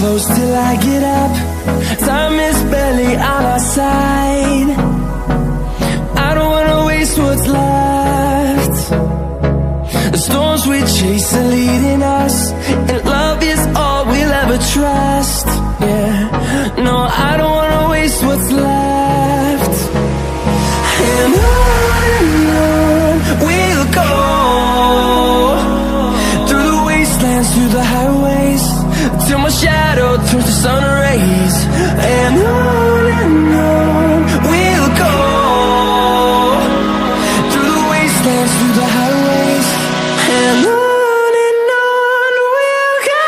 close till I get up. Time is barely on our side. I don't wanna waste what's left. The storms we chase are leading us, and love is all we'll ever trust. Yeah, no, I don't wanna waste what's left. And on we'll go, through the wastelands, through the highways, till my shadow turns to sun rays. And on we'll go, through the wastelands, through the highways, and on we'll go.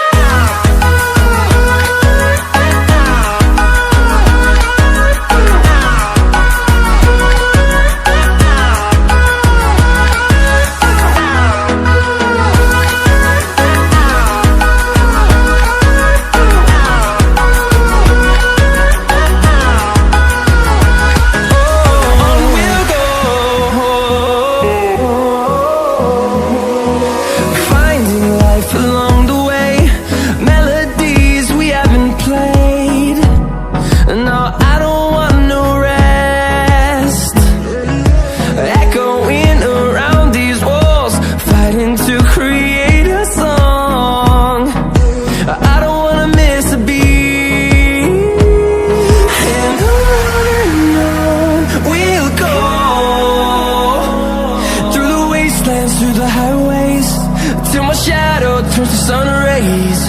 Through the highways, till my shadow turns to sun rays.